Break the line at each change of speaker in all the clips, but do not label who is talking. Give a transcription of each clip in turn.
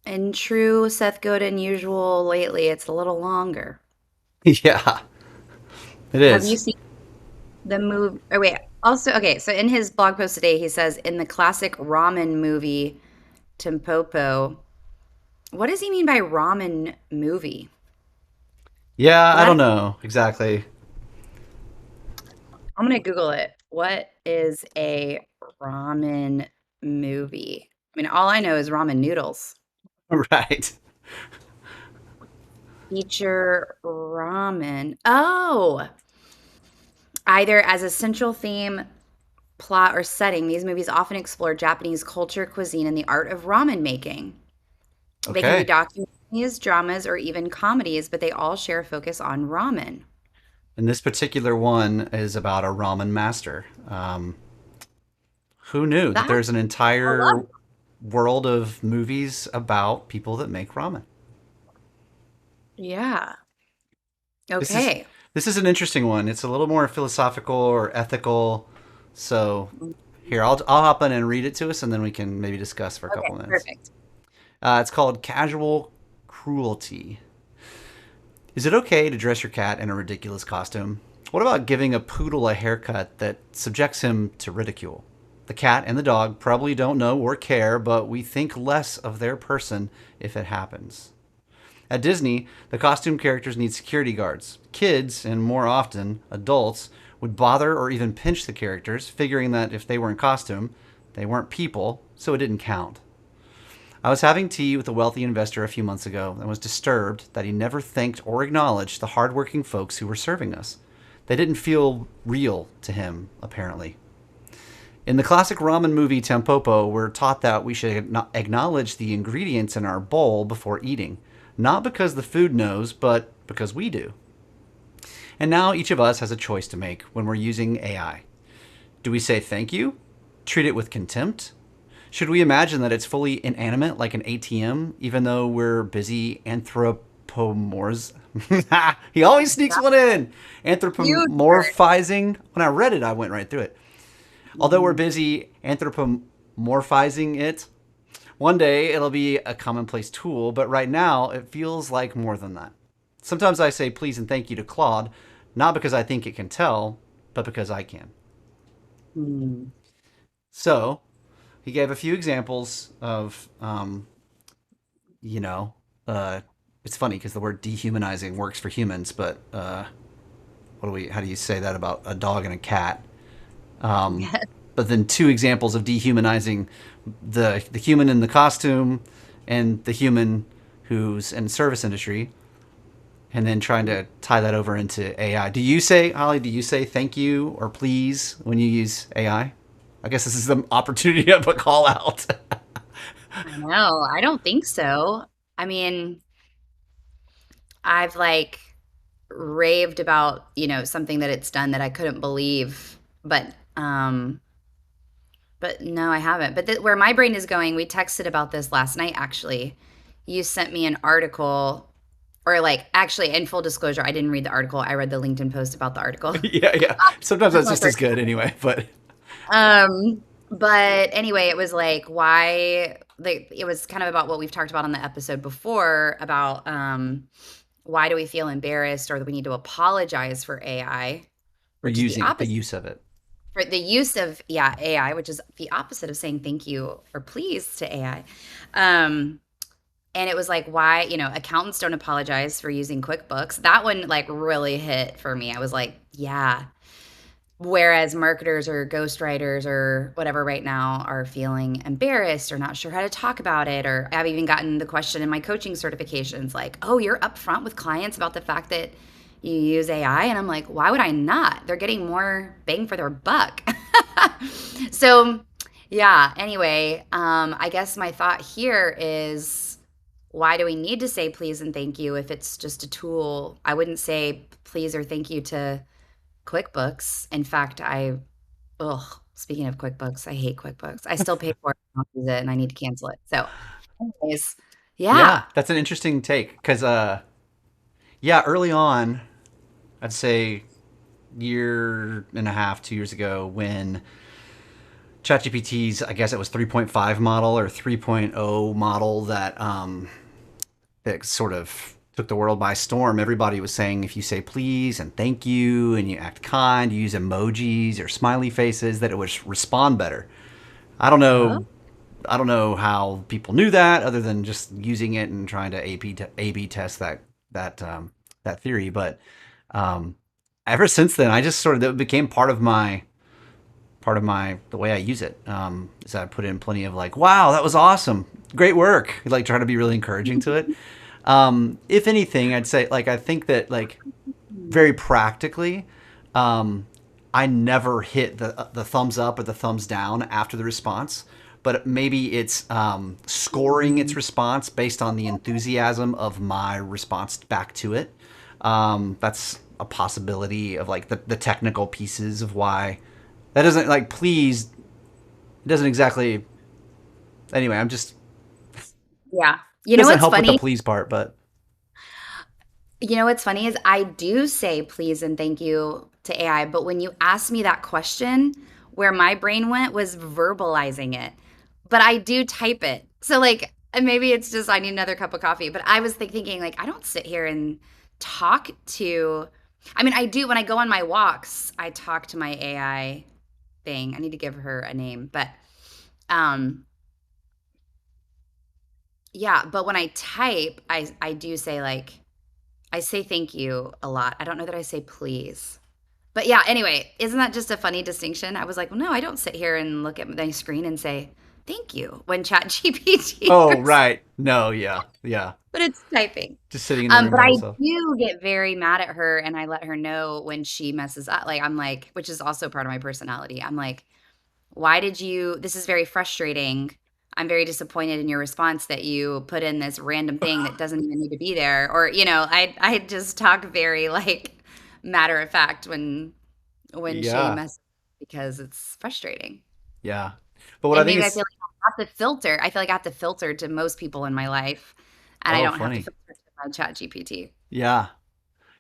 In true Seth Godin usual lately, it's a little longer.
Yeah, it
Have you
is.
seen the movie? Oh, wait. Also, okay, so in his blog post today, he says in the classic ramen movie, Tempopo, what does he mean by ramen movie?
Yeah,
Well,
I
that
don't know exactly.
I'm gonna Google it. What is a ramen movie? I mean, all I know is ramen noodles.
Right.
Feature ramen. Oh, either as a central theme, plot, or setting, these movies often explore Japanese culture, cuisine, and the art of ramen making. They can be
Okay.
documentaries, dramas, or even comedies, but they all share a focus on ramen.
And this particular one is about a ramen master. Who knew that
That
there's an
I
entire
love.
world of movies about people that make ramen?
Yeah.
This is
Okay.
this is an interesting one. It's a little more philosophical or ethical. So here, I'll hop in and read it to us, and then we can maybe discuss for a
Okay,
couple minutes.
perfect.
It's called Casual Cruelty. Is it okay to dress your cat in a ridiculous costume? What about giving a poodle a haircut that subjects him to ridicule? The cat and the dog probably don't know or care, but we think less of their person if it happens. At Disney, the costume characters need security guards. Kids, and more often adults, would bother or even pinch the characters, figuring that if they were in costume, they weren't people, so it didn't count. I was having tea with a wealthy investor a few months ago and was disturbed that he never thanked or acknowledged the hardworking folks who were serving us. They didn't feel real to him, apparently. In the classic ramen movie Tempopo, we're taught that we should acknowledge the ingredients in our bowl before eating, not because the food knows, but because we do. And now each of us has a choice to make when we're using AI. Do we say thank you? Treat it with contempt? Should we imagine that it's fully inanimate like an ATM, even though we're busy anthropomorphs? He always sneaks one in.
Huge word.
Anthropomorphizing. When I read it, I went right through it. Although we're
Mhm.
busy anthropomorphizing it, one day it'll be a commonplace tool, but right now it feels like more than that. Sometimes I say please and thank you to Claude, not because I think it can tell, but because I can.
Hmm.
So he gave a few examples of, you know, uh, it's funny because the word dehumanizing works for humans, but how do you say that about a dog and a cat? Um,
Yes.
but then two examples of dehumanizing the human in the costume and the human who's in the service industry, and then trying to tie that over into AI. Do you say, Holly? Do you say thank you or please when you use AI? I guess this is the opportunity to put call out.
I know. I don't think so. I mean, I've like raved about, something that it's done that I couldn't believe, but no, I haven't. But where my brain is going, we texted about this last night actually. You sent me an article or like actually in full disclosure, I didn't read the article. I read the LinkedIn post about the article.
Yeah, yeah. Sometimes
That's
that's
my
just as
first.
good anyway. But
But anyway, it was like why it was kind of about what we've talked about on the episode before about why do we feel embarrassed or that we need to apologize for AI,
we're
which is the
using it, the
opposite
use of it.
for the use of AI, which is the opposite of saying thank you or please to AI. And it was like why, accountants don't apologize for using QuickBooks. That one like really hit for me. I was like, yeah. Whereas marketers or ghostwriters or whatever right now are feeling embarrassed or not sure how to talk about it. Or I've even gotten the question in my coaching certifications like, oh, you're upfront with clients about the fact that you use AI. And I'm like, why would I not? They're getting more bang for their buck. So, yeah, anyway, I guess my thought here is why do we need to say please and thank you if it's just a tool? I wouldn't say please or thank you to QuickBooks. In fact, speaking of QuickBooks, I hate QuickBooks. I still pay for it, I don't use it, and I need to cancel it. So, anyways,
Yeah,
yeah.
that's an interesting take because, yeah, early on, I'd say year and a half, 2 years ago, when ChatGPT's, I guess it was 3.5 model or 3.0 model that sort of took the world by storm. Everybody was saying if you say please and thank you and you act kind, you use emojis or smiley faces, that it would respond better. I don't
Oh,
know. I don't know how people knew that, other than just using it and trying to A/B test that theory. But um, ever since then, I just sort of it became part of my the way I use it. Is I put in plenty of like, wow, that was awesome, great work. Like try to be really encouraging to it. If anything, I'd say like I think that like very practically, um, I never hit the thumbs up or the thumbs down after the response, but maybe it's scoring its response based on the enthusiasm of my response back to it. That's a possibility of like the technical pieces of why that doesn't like please it doesn't exactly anyway. I'm just
yeah.
it
You know
doesn't
what's
help with the
funny?
please part, but
You know what's funny is I do say please and thank you to AI, but when you asked me that question, where my brain went was verbalizing it. But I do type it. So like and maybe it's just I need another cup of coffee, but I was thinking like I don't sit here and talk to I mean, I do when I go on my walks, I talk to my AI thing. I need to give her a name, but um yeah, but when I type, I do say like I say thank you a lot. I don't know that I say please. But yeah, anyway, isn't that just a funny distinction? I was like, well, no, I don't sit here and look at my screen and say thank you when Chat GPT
oh right, no, yeah, yeah,
but it's typing.
just sitting in the room
But
by
I
myself.
do get very mad at her and I let her know when she messes up. Like I'm like, which is also part of my personality. I'm like, why did you this is very frustrating. I'm very disappointed in your response that you put in this random thing that doesn't even need to be there. Or, I just talk very like matter of fact when she
Yeah,
messes because it's frustrating.
yeah. But what I
And
think
maybe I feel
is
like I have to filter. I feel like I have to filter to most people in my life, and I
oh
don't have to
funny.
filter to my Chat GPT.
Yeah.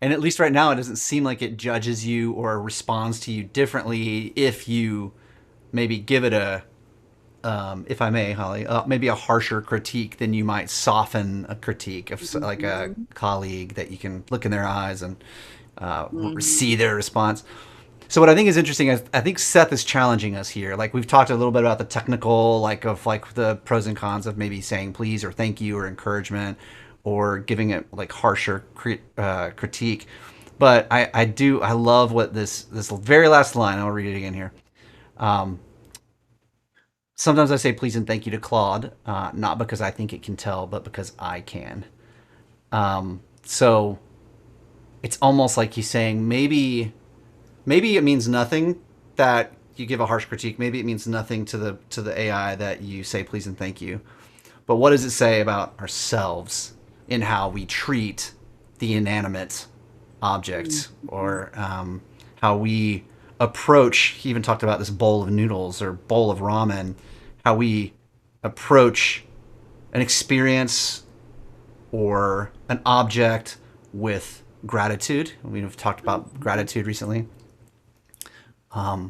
And at least right now, it doesn't seem like it judges you or responds to you differently if you maybe give it if I may, Holly, maybe a harsher critique than you might soften a critique of like a
Mhm.
colleague that you can look in their eyes and see
Mhm.
their response. So what I think is interesting is I think Seth is challenging us here. Like we've talked a little bit about the technical, like of like the pros and cons of maybe saying please or thank you or encouragement or giving it like harsher critique. But I love what this very last line. I'll read it again here. Um, Sometimes I say please and thank you to Claude, not because I think it can tell, but because I can. So it's almost like he's saying maybe it means nothing that you give a harsh critique. Maybe it means nothing to the AI that you say please and thank you. But what does it say about ourselves in how we treat the inanimate object
Mhm.
or how we approach? He even talked about this bowl of noodles or bowl of ramen. How we approach an experience or an object with gratitude. We've talked about
Mhm.
gratitude recently.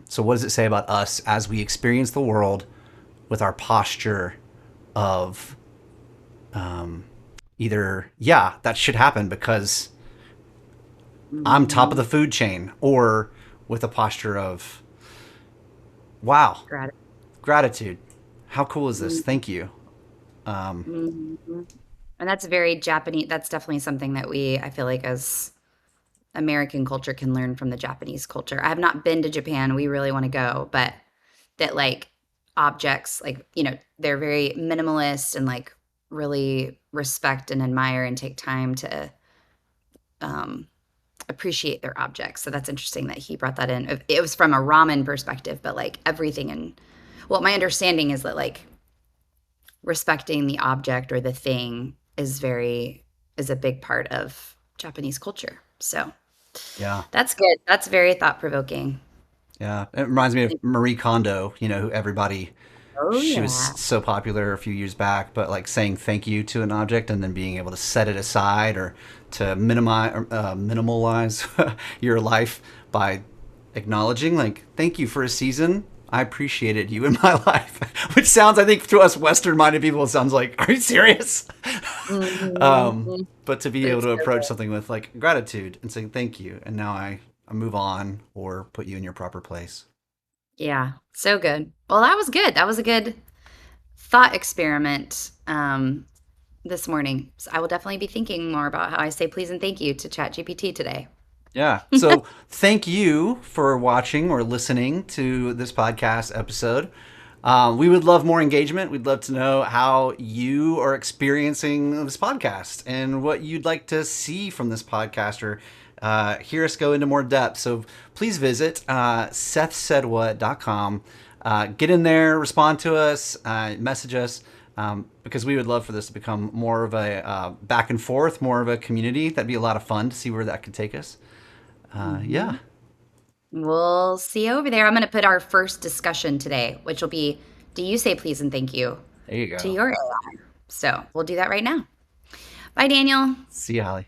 So, what does it say about us as we experience the world with our posture of either, yeah, that should happen because I'm top of
Mhm.
the food chain, or with a posture of, wow,
Gratitude.
gratitude. How cool is this? Thank you.
Mhm. And that's very Japanese. That's definitely something that I feel like, as American culture, can learn from the Japanese culture. I have not been to Japan. We really want to go, but that like objects, like, they're very minimalist and like really respect and admire and take time to um, appreciate their objects. So that's interesting that he brought that in. It was from a ramen perspective, but like everything. And well, my understanding is that like respecting the object or the thing is a big part of Japanese culture. So
Yeah.
that's good. That's very thought provoking.
Yeah. It reminds me of Marie Kondo, who everybody,
Oh
she was
yeah.
so popular a few years back, but like saying thank you to an object and then being able to set it aside or to minimalize your life by acknowledging, like, thank you for a season. I appreciated you in my life, which sounds, I think, to us Western-minded people, it sounds like, are you serious?
Mhm.
But to be able
It's
to
so
approach
good.
something with like gratitude and saying thank you, and now I move on or put you in your proper place.
Yeah, so good. Well, that was good. That was a good thought experiment this morning. So I will definitely be thinking more about how I say please and thank you to ChatGPT today.
Yeah. So thank you for watching or listening to this podcast episode. We would love more engagement. We'd love to know how you are experiencing this podcast and what you'd like to see from this podcast or hear us go into more depth. So please visit sethsaidwhat.com. Get in there, respond to us, message us. Because we would love for this to become more of a back and forth, more of a community. That'd be a lot of fun to see where that could take us. Yeah,
Mhm. We'll see you over there. I'm going to put our first discussion today, which will be, do you say please and thank you
there you
to
go.
your AI? So we'll do that right now. Bye, Daniel.
See you, Holly.